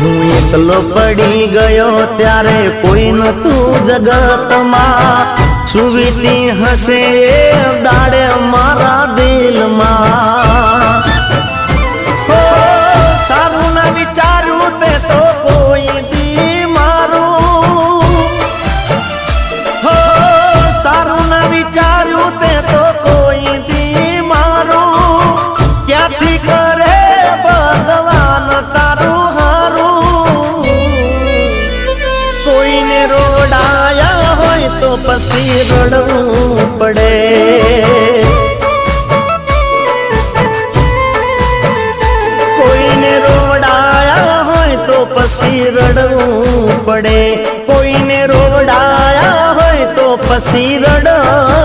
હું એકલો પડી ગયો ત્યારે કોઈ નતું જગતમાં, સુવીતી હશે દાડે મારા દિલમાં। હો સારું ના વિચાર્યું તે તો કોઈ દી મારું, હો સારું ના વિચાર્યું તે તો કોઈ દી મારું, ક્યાંથી કરે ભગવાન તારું હારું। કોઈને રોડાયા હોય તો પછી રડવું પડે, કોઈને રોડાયા હોય તો પછી રડવું પડે, કોઈને રોડાયા હોય તો પછી રડવું